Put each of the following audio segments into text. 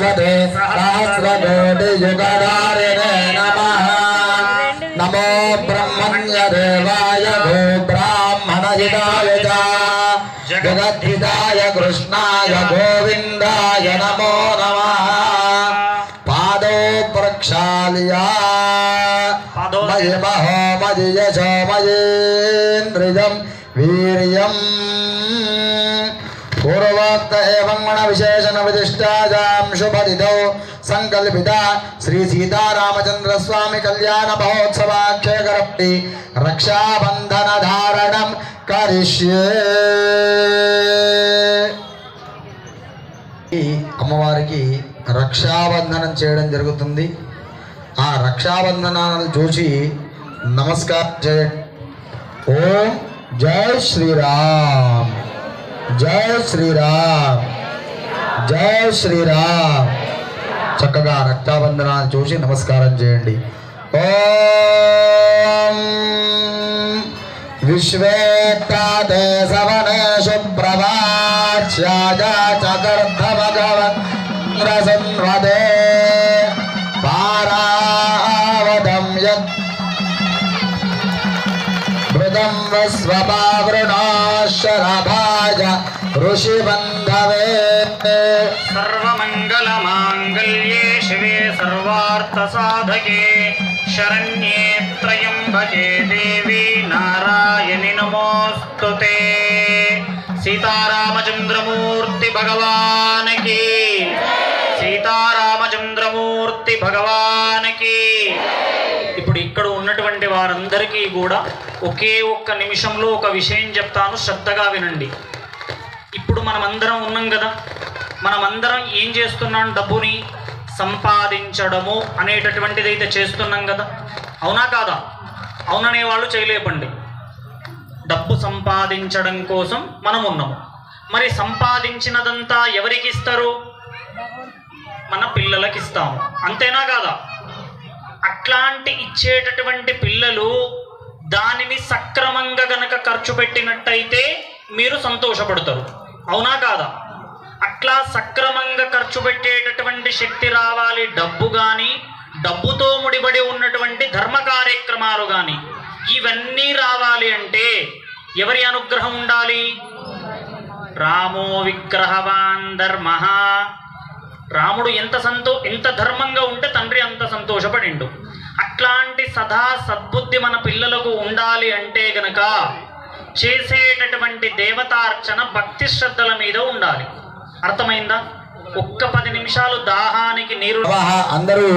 सरस्वते सहस्रकोटियुगधारिणे नमः। नमो ब्रह्मण्यदेवाय गो ब्राह्मणहिताय च जगद्धिताय कृष्णाय गोविन्दाय नमो नमः। पादौ प्रक्षाल्य मयि महो मयि यशो मयीन्द्रियं वीर्यं पूर्वोक्त एवं गुण विशेषण विशिष्टायां शुभतिथौ संकल्पिता श्री सीतारामचंद्र स्वामी कल्याण महोत्सवाख्यकरप्ति रक्षाबंधन धारणं करिष्ये। అమ్మవారికి రక్షాబంధనం చేయడం జరుగుతుంది। ఆ రక్షాబంధనాలను చూసి నమస్కారం చేయండి। ఓం జై శ్రీరామ్ జై శ్రీరామ్ జై శ్రీరామ్। చక్కగా రక్షాబంధనాన్ని చూసి నమస్కారం చేయండి। ఓం విశ్వేత్తాతే సవనే శుభ్రవాచ్యాయ చకర్ధ భగవన్రసన్వదే పారావదం యత్ మృదం వస్వపావృణాశరభాయ ఋషిబంధవే। सर्वमङ्गलमाङ्गल्ये शिवे सर्वार्थसाधके शरण्ये त्र्यम्बके देवी नारायणि नमोस्तुते। सीतारामचंद्रमूर्ति भगवान की, सीतारामचंद्रमूर्ति भगवान की। ఇప్పుడు ఇక్కడ ఉన్నటువంటి వారందరికీ కూడా ఒకే ఒక్క నిమిషంలో ఒక విషయం చెప్తాను, శ్రద్ధగా వినండి। ఇప్పుడు మనమందరం ఉన్నాం కదా, మనమందరం ఏం చేస్తున్నాం? డబ్బుని సంపాదించడము అనేటటువంటిది అయితే చేస్తున్నాం కదా, అవునా కాదా? అవుననే వాళ్ళు చేయలేపండి। డబ్బు సంపాదించడం కోసం మనం ఉన్నాము। మరి సంపాదించినదంతా ఎవరికి ఇస్తారు? మన పిల్లలకి ఇస్తాము, అంతేనా కాదా? అట్లాంటి ఇచ్చేటటువంటి పిల్లలు దానిని సక్రమంగా గనక ఖర్చు పెట్టినట్టయితే మీరు సంతోషపడతారు, అవునా కాదా? అట్లా సక్రమంగా ఖర్చు పెట్టేటటువంటి శక్తి రావాలి। డబ్బు కానీ, డబ్బుతో ముడిపడి ఉన్నటువంటి ధర్మ కార్యక్రమాలు కానీ ఇవన్నీ రావాలి అంటే ఎవరి అనుగ్రహం ఉండాలి? రామో విగ్రహవాన్ ధర్మః। రాముడు ఎంత ధర్మంగా ఉంటే తండ్రి అంత సంతోషపడిండు। అట్లాంటి సదా సద్బుద్ధి మన పిల్లలకు ఉండాలి అంటే గనక చేసేటటువంటి దేవతార్చన భక్తి శ్రద్ధల మీద ఉండాలి, అర్థమైందా? ఒక్క 10 నిమిషాలు దాహానికి నీరు అందరూ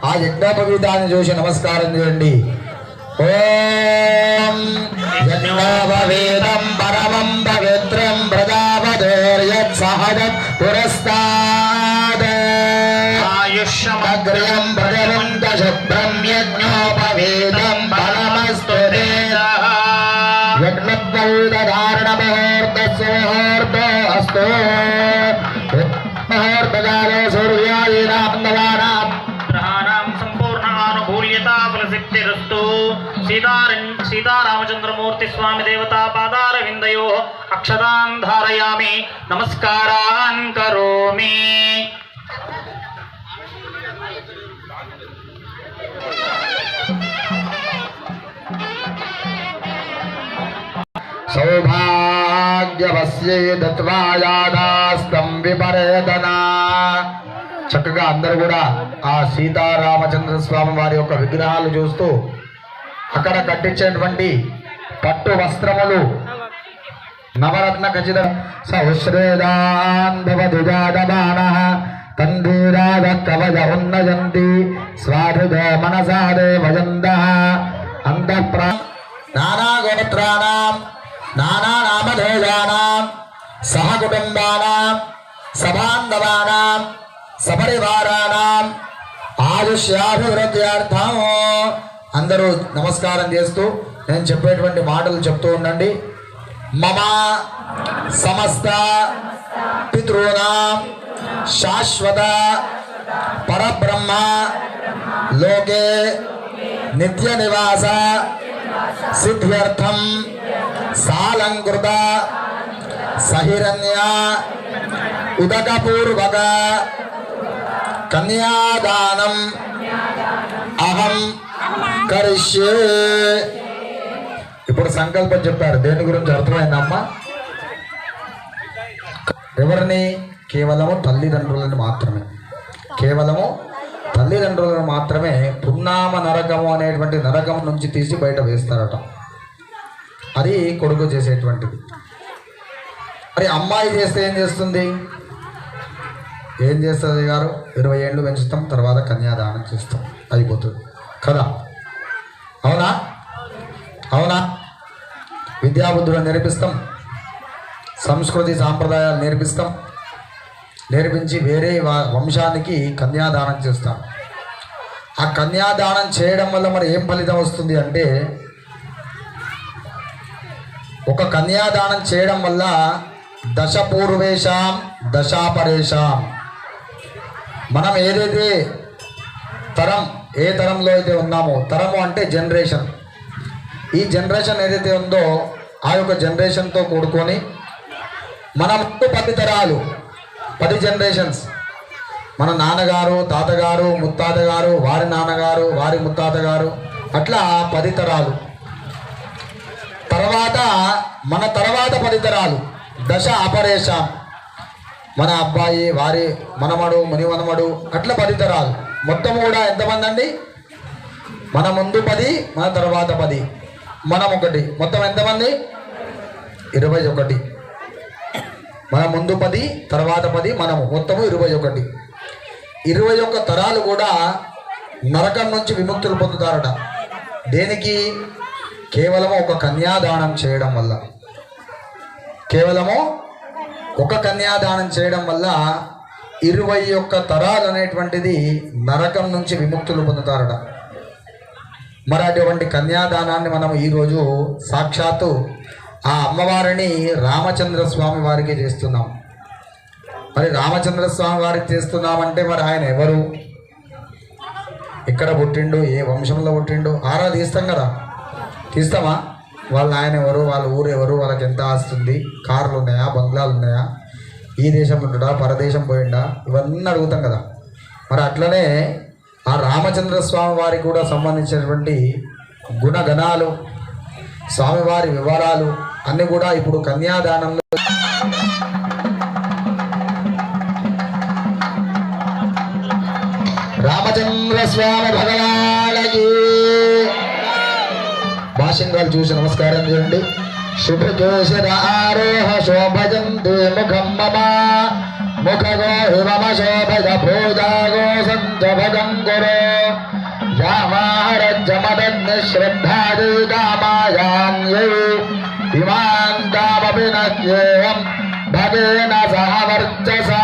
ఆ యజ్ఞోపవీతాన్ని చూసి నమస్కారం చేయండి। ఓం యజ్ఞోపవీతం పరమం పవిత్రం ప్రజాపతేర్యత్ సహజం పురస్తాద్ ఆయుష్యమగ్ర్యం భగవంత శుభ్రం యజ్ఞోపవీతం పరమస్తుతే। यज्ञोपवीतधारणमुहूर्तस्मुहूर्तो अस्तु मुहूर्तकाले सूर्यादीनां ग्रहाणां सम्पूर्णानुभूयता फलसिद्धिरस्तु। सीतारामचंद्रमूर्ति स्वामी देवता पादारविन्दयोः अक्षतां धारयामि, नमस्कारान् करोमि। సౌభాగ్యవస్యే దత్వా యాదాస్తం విపరేతనా। చక్కగా అందరూ కూడా ఆ సీతారామచంద్ర స్వామి వారి యొక్క విగ్రహాలు చూస్తూ అక్కడ కట్టించేటువంటి పట్టు వస్త్రములు నవరత్న ఖచ్చిత సహస్రేదాన్ భవదుజాదమానః తంధీరాజ కవయ ఉన్నయంతి స్వాధుజో మనసా దేవయందః అంతఃప్రా నానా గోత్రాణం నానా నామధేయానాం సహ కుటుంబానాం సబాంధవానాం సపరివారానాం ఆయుష్యాభివృద్ధ్యర్థం। అందరూ నమస్కారం చేస్తూ నేను చెప్పేటువంటి మాటలు చెప్తూ ఉండండి। మమ సమస్త పితॄణాం శాశ్వత పరబ్రహ్మ లోకే నిత్య నివాస సిద్ధ్యర్థం సాలంకృత సహిరణ్య ఉదకపూర్వక కన్యాదానం అహం కరిష్యే. ఇప్పుడు సంకల్పం చెప్పారు, దేని గురించి అర్థమైందమ్మా? ఎవరిని? కేవలము తల్లిదండ్రులను మాత్రమే, కేవలము తల్లిదండ్రులను మాత్రమే పున్నామ నరకము అనేటువంటి నరకం నుంచి తీసి బయట వేస్తారట. అది కొడుకు చేసేటువంటిది. మరి అమ్మాయి చేస్తే ఏం చేస్తుంది? ఏం చేస్తుంది గారు? 20 ఏళ్ళు పెంచుతాం, తర్వాత కన్యాదానం చేస్తాం, అయిపోతుంది కదా. అవునా? అవునా? విద్యాబుద్ధులను నేర్పిస్తాం, సంస్కృతి సాంప్రదాయాలు నేర్పిస్తాం, నేర్పించి వేరే వంశానికి కన్యాదానం చేస్తాం. ఆ కన్యాదానం చేయడం వల్ల మరి ఏం ఫలితం వస్తుంది అంటే, ఒక కన్యాదానం చేయడం వల్ల దశ పూర్వేషాం దశాపరేషాం, మనం ఏదైతే తరం, ఏ తరంలో అయితే ఉన్నామో, తరము అంటే జనరేషన్, ఈ జనరేషన్ ఏదైతే ఉందో ఆ యొక్క జనరేషన్తో కూడుకొని మన 10 తరాలు, 10 జనరేషన్స్, మన నాన్నగారు, తాతగారు, ముత్తాత గారు, వారి నాన్నగారు, వారి ముత్తాత గారు, అట్లా 10 తరాలు. తర్వాత మన తర్వాత 10 తరాలు దశ అపరేషాం, మన అబ్బాయి, వారి మనమడు, మునిమనమడు, అట్లా 10 తరాలు. మొత్తం కూడా ఎంతమంది అండి? మన ముందు 10, మన తర్వాత 10, మనం 1, మొత్తం ఎంతమంది? 21. మన ముందు 10, తర్వాత 10, మనము మొత్తము 21. 21 తరాలు కూడా నరకం నుంచి విముక్తులు పొందుతారట. దేనికి? కేవలము ఒక కన్యాదానం చేయడం వల్ల, కేవలము ఒక కన్యాదానం చేయడం వల్ల 21 తరాలు అనేటువంటిది నరకం నుంచి విముక్తులు పొందుతారట. మరి అటువంటి కన్యాదానాన్ని మనం ఈరోజు సాక్షాత్తు ఆ అమ్మవారిని రామచంద్ర స్వామి వారికి చేస్తున్నాం. మరి రామచంద్ర స్వామి వారికి చేస్తున్నామంటే మరి ఆయన ఎవరు, ఎక్కడ పుట్టిండు, ఏ వంశంలో పుట్టిండు, ఆరా తీస్తాం కదా. తీస్తామా? వాళ్ళ ఆయన ఎవరు, వాళ్ళ ఊరు ఎవరు, వాళ్ళకి ఎంత ఆస్తుంది, కార్లు ఉన్నాయా, బంగ్లాలు ఉన్నాయా, ఈ దేశంలో ఉంటాడా, పరదేశం పోయిండా, ఇవన్నీ అడుగుతాం కదా. మరి అట్లనే ఆ రామచంద్ర స్వామి వారికి కూడా సంబంధించినటువంటి గుణగణాలు, స్వామివారి వివరాలు అన్నీ కూడా ఇప్పుడు కన్యాదానంలో రామచంద్ర స్వామి భగవానికి భాషంగాలు చూసి నమస్కారం చేయండి. శుభకేశర ఆరోహ శోభజంతే ముఖం మమ ముఖగో హిమమ శోభజ భోజాగో సంజభగం గురో యామాహరజ్జమదన్య శ్రద్ధాది కామాయాన్యై ఇమాం కామపి నహ్యేయం భగేన సహ వర్చసా